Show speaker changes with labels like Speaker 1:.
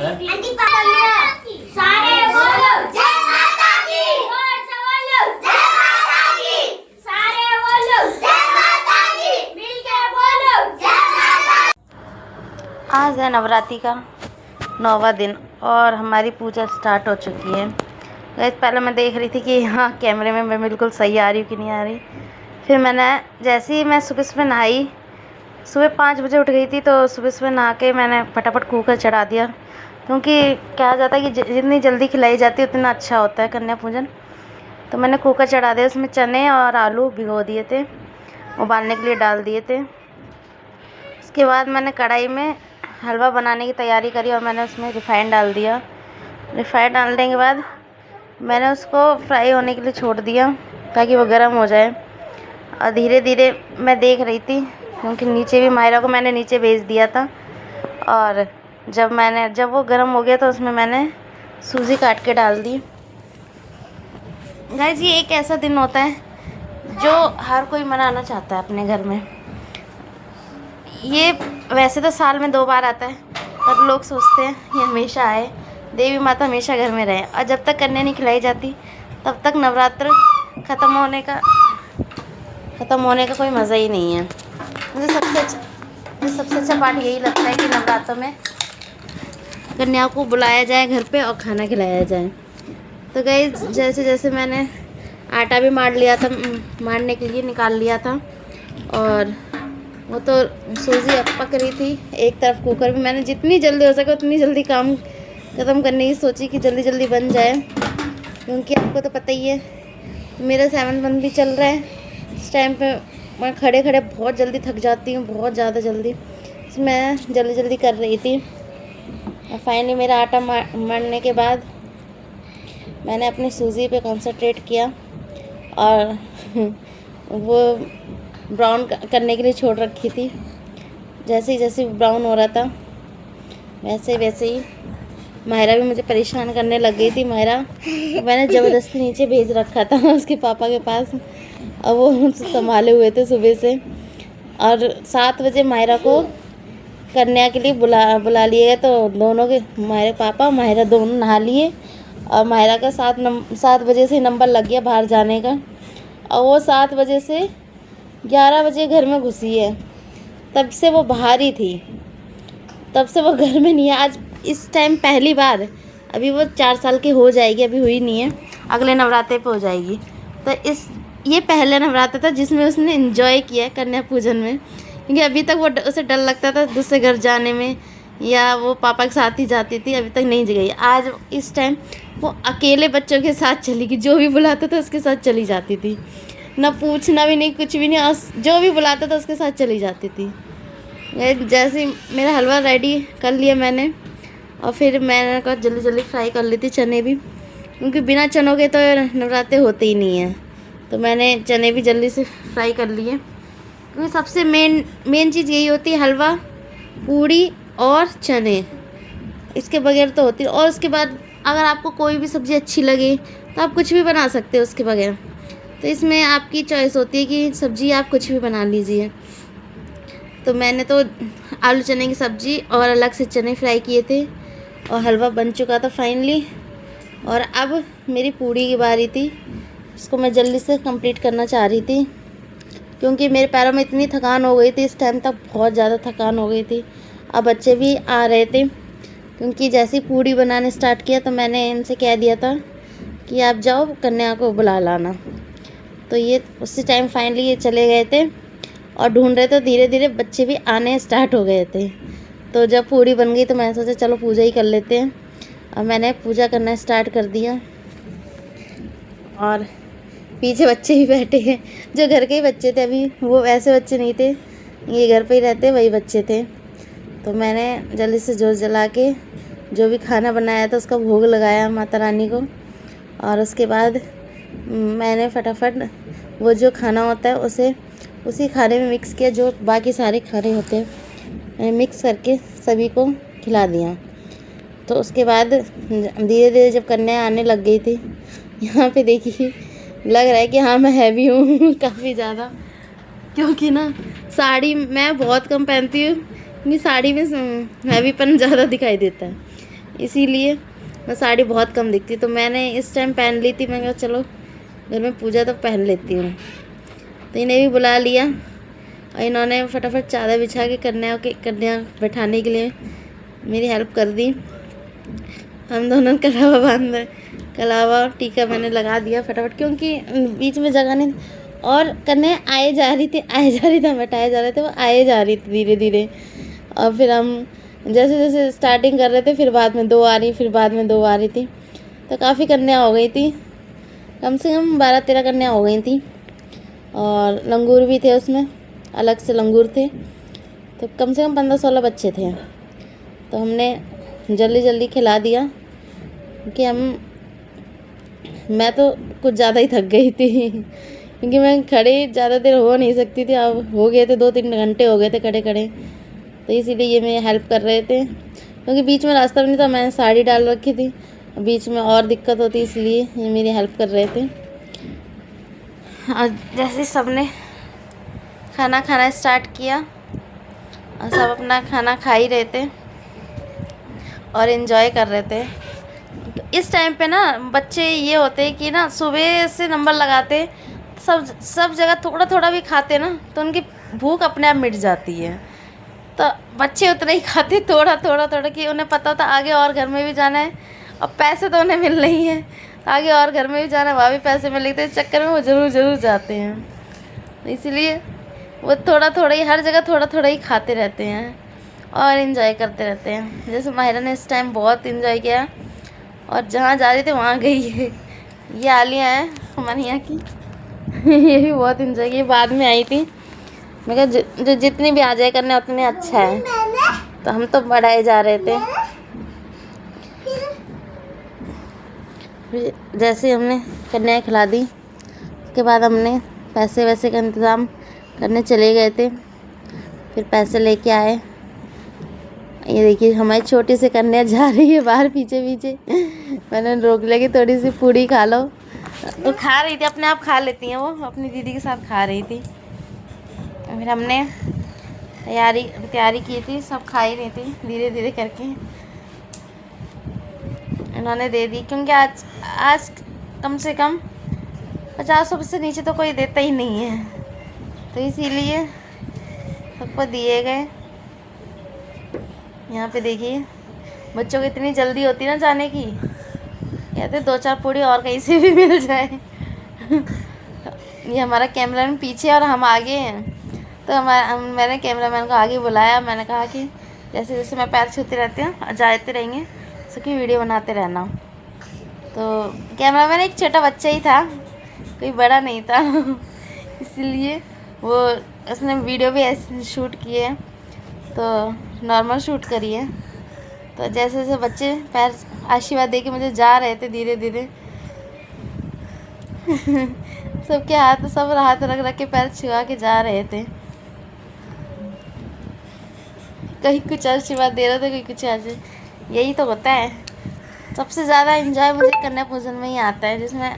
Speaker 1: सारे बोलो जय माता की, और से बोलो जय माता की, सारे बोलो जय माता की, मिलके बोलो जय माता।
Speaker 2: आज है नवरात्रि का 9वां दिन और हमारी पूजा स्टार्ट हो चुकी है। गाइस पहले मैं देख रही थी कि हाँ कैमरे में मैं बिल्कुल सही आ रही हूँ कि नहीं आ रही। फिर मैंने जैसे ही मैं सुबह नहाई, सुबह 5 बजे उठ गई थी, तो सुबह नहा के मैंने फटाफट कुकर चढ़ा दिया, क्योंकि कहा जाता है कि जितनी जल्दी खिलाई जाती है उतना अच्छा होता है कन्या पूजन। तो मैंने कुकर चढ़ा दिया, उसमें चने और आलू भिगो दिए थे, उबालने के लिए डाल दिए थे। उसके बाद मैंने कढ़ाई में हलवा बनाने की तैयारी करी और मैंने उसमें रिफ़ाइंड डाल दिया। रिफ़ाइंड डालने के बाद मैंने उसको फ्राई होने के लिए छोड़ दिया ताकि वो गर्म हो जाए। और धीरे धीरे मैं देख रही थी, क्योंकि नीचे भी मायरा को मैंने नीचे भेज दिया था। और जब वो गर्म हो गया तो उसमें मैंने सूजी काट के डाल दी। गाइस ये एक ऐसा दिन होता है जो हर कोई मनाना चाहता है अपने घर में। ये वैसे तो साल में 2 बार आता है, पर लोग सोचते हैं ये हमेशा आए, देवी माता हमेशा घर में रहे। और जब तक कन्या नहीं खिलाई जाती तब तक नवरात्र ख़त्म होने का कोई मज़ा ही नहीं है। मुझे सबसे अच्छा पार्ट यही लगता है कि नवरात्रों में कन्या को बुलाया जाए घर पे और खाना खिलाया जाए। तो गाइस जैसे जैसे मैंने आटा भी मारने के लिए निकाल लिया था, और वो तो सूजी अब पक रही थी। एक तरफ कुकर भी मैंने जितनी जल्दी हो सके उतनी जल्दी काम ख़त्म करने की सोची कि जल्दी जल्दी बन जाए, क्योंकि आपको तो पता ही है मेरा 7th मंथ भी चल रहा है। इस टाइम पे मैं खड़े खड़े बहुत जल्दी थक जाती हूँ, बहुत ज़्यादा जल्दी। मैं जल्दी जल्दी कर रही थी। और फाइनली मेरा आटा मरने के बाद मैंने अपनी सूजी पे कंसंट्रेट किया और वो ब्राउन करने के लिए छोड़ रखी थी। जैसे ही ब्राउन हो रहा था वैसे ही मायरा भी मुझे परेशान करने लग गई थी। मायरा मैंने ज़बरदस्ती नीचे भेज रखा था उसके पापा के पास, और वो उनसे संभाले हुए थे सुबह से। और 7 बजे मायरा को कन्या के लिए बुला लिए गए, तो दोनों के मायरे पापा मायरा दोनों नहा लिए। और मायरा का 7 बजे से नंबर लग गया बाहर जाने का, और वो 7 बजे से 11 बजे घर में घुसी है। तब से वो बाहर ही थी, तब से वो घर में नहीं है। आज इस टाइम पहली बार, अभी वो 4 साल की हो जाएगी, अभी हुई नहीं है, अगले नवरात्रे पे हो जाएगी। तो ये पहला नवरात्र था जिसमें उसने एंजॉय किया कन्या पूजन में, क्योंकि अभी तक उसे डर लगता था दूसरे घर जाने में, या वो पापा के साथ ही जाती थी, अभी तक नहीं गई। आज इस टाइम वो अकेले बच्चों के साथ चली गई, जो भी बुलाता था उसके साथ चली जाती थी, ना पूछना भी नहीं, कुछ भी नहीं, और जो भी बुलाता था उसके साथ चली जाती थी। जैसे मेरा हलवा रेडी कर लिया मैंने, और फिर मैंने कहा जल्दी जल्दी फ्राई कर लेती चने भी, क्योंकि बिना चनों के तो नवरात्रे होते ही नहीं हैं। तो मैंने चने भी जल्दी से फ्राई कर लिए, क्योंकि सबसे मेन चीज़ यही होती है, हलवा, पूड़ी और चने, इसके बगैर तो होती है। और उसके बाद अगर आपको कोई भी सब्ज़ी अच्छी लगे तो आप कुछ भी बना सकते हो उसके बगैर। तो इसमें आपकी चॉइस होती है कि सब्ज़ी आप कुछ भी बना लीजिए। तो मैंने तो आलू चने की सब्ज़ी और अलग से चने फ्राई किए थे, और हलवा बन चुका था फाइनली। और अब मेरी पूड़ी की बारी थी, इसको मैं जल्दी से कंप्लीट करना चाह रही थी, क्योंकि मेरे पैरों में इतनी थकान हो गई थी, इस टाइम तक बहुत ज़्यादा थकान हो गई थी। अब बच्चे भी आ रहे थे, क्योंकि जैसे ही पूड़ी बनाने स्टार्ट किया तो मैंने इनसे कह दिया था कि आप जाओ कन्या को बुला लाना। तो ये उसी टाइम फाइनली ये चले गए थे और ढूंढ रहे थे। धीरे धीरे बच्चे भी आने स्टार्ट हो गए थे। तो जब पूड़ी बन गई तो मैंने सोचा चलो पूजा ही कर लेते हैं, और मैंने पूजा करना स्टार्ट कर दिया। और पीछे बच्चे भी बैठे हैं, जो घर के ही बच्चे थे, अभी वो ऐसे बच्चे नहीं थे, ये घर पे ही रहते वही बच्चे थे। तो मैंने जल्दी से जोत जला के जो भी खाना बनाया था उसका भोग लगाया माता रानी को, और उसके बाद मैंने फटाफट वो जो खाना होता है उसे उसी खाने में मिक्स किया, जो बाकी सारे खाने होते हैं मैंने मिक्स करके सभी को खिला दिया। तो उसके बाद धीरे धीरे जब कन्या आने लग गई थी, यहाँ पे देखिए लग रहा है कि हाँ मैं हैवी हूँ काफ़ी ज़्यादा, क्योंकि ना साड़ी मैं बहुत कम पहनती हूँ, क्योंकि साड़ी में हैवीपन ज़्यादा दिखाई देता है। इसीलिए मैं साड़ी बहुत कम दिखती, तो मैंने इस टाइम पहन ली थी। मैं कहा चलो घर में पूजा तो पहन लेती हूँ। तो इन्हें भी बुला लिया और इन्होंने फटाफट चादर बिछा के कन्या बैठाने के लिए मेरी हेल्प कर दी। हम दोनों कलावा बांध कलावा टीका मैंने लगा दिया फटाफट, क्योंकि बीच में जगह नहीं। और कन्या आए जा रही थी हम बैठाए जा रहे थे, वो आए जा रही थी धीरे धीरे। और फिर हम जैसे जैसे स्टार्टिंग कर रहे थे, फिर बाद में 2 आ रही, फिर बाद में 2 आ रही थी, तो काफ़ी कन्या हो गई थी। कम से कम 12-13 कन्या हो गई थी। और लंगूर भी थे उसमें, अलग से लंगूर थे, तो कम से कम 15-16 बच्चे थे। तो हमने जल्दी जल्दी खिला दिया कि मैं तो कुछ ज़्यादा ही थक गई थी क्योंकि मैं खड़ी ज़्यादा देर हो नहीं सकती थी। अब हो गए थे 2-3 घंटे हो गए थे खड़े खड़े, तो इसीलिए ये मेरी हेल्प कर रहे थे, क्योंकि बीच में रास्ता भी नहीं था, मैंने साड़ी डाल रखी थी, बीच में और दिक्कत होती, इसलिए ये मेरी हेल्प कर रहे थे। और जैसे सबने खाना खाना स्टार्ट किया और सब अपना खाना खा ही रहे थे और इन्जॉय कर रहे थे। तो इस टाइम पे ना बच्चे ये होते हैं कि ना सुबह से नंबर लगाते, सब जगह थोड़ा थोड़ा भी खाते ना, तो उनकी भूख अपने आप मिट जाती है। तो बच्चे उतना ही खाते, थोड़ा थोड़ा कि उन्हें पता होता आगे और घर में भी जाना है, और पैसे तो उन्हें मिल नहीं है, आगे और घर में भी जाना है, वहाँ भी पैसे मिल लेते, इस चक्कर में वो ज़रूर जाते हैं। तो इसीलिए वो थोड़ा थोड़ा ही हर जगह थोड़ा थोड़ा ही खाते रहते हैं और इन्जॉय करते रहते हैं। जैसे माहिरा ने इस टाइम बहुत इन्जॉय किया और जहाँ जा रही थी वहाँ गई है। ये आलिया है हमारे यहाँ की ये भी बहुत इन्जॉय की, बाद में आई थी। मैं कहा जो जितनी भी आ जाए करने उतने अच्छा है, तो हम तो बढ़ाए जा रहे थे। जैसे हमने कन्या खिला दी, उसके बाद हमने पैसे वैसे का इंतज़ाम करने चले गए थे। फिर पैसे लेके आए। ये देखिए हमारी छोटी सी कन्या जा रही है बाहर पीछे पीछे। मैंने रोक लिया कि थोड़ी सी पूड़ी खा लो, तो खा रही थी, अपने आप खा लेती हैं वो, अपनी दीदी के साथ खा रही थी। फिर हमने तैयारी की थी, सब खा ही रही थी धीरे धीरे करके। इन्होंने दे दी, क्योंकि आज कम से कम 50 रुपये से नीचे तो कोई देता ही नहीं है, तो इसीलिए सबको दिए गए। यहाँ पे देखिए बच्चों को इतनी जल्दी होती ना जाने की, कहते 2-4 पूड़ी और कहीं से भी मिल जाए। ये हमारा कैमरामैन पीछे और हम आगे हैं, तो मैंने कैमरामैन को आगे बुलाया। मैंने कहा कि जैसे जैसे मैं पैर छूती रहती हूँ और जाते रहेंगे, उसकी वीडियो बनाते रहना। तो कैमरामैन एक छोटा बच्चा ही था, कोई बड़ा नहीं था इसलिए वो उसने वीडियो भी ऐसे शूट किए, तो नॉर्मल शूट करिए। तो जैसे जैसे बच्चे पैर आशीर्वाद दे के मुझे जा रहे थे धीरे धीरे सबके हाथ रख रख के पैर छुआ के जा रहे थे। कहीं कुछ आशीर्वाद दे रहे थे, कहीं कुछ यही तो होता है। सबसे ज़्यादा एंजॉय मुझे कन्या पूजन में ही आता है, जिसमें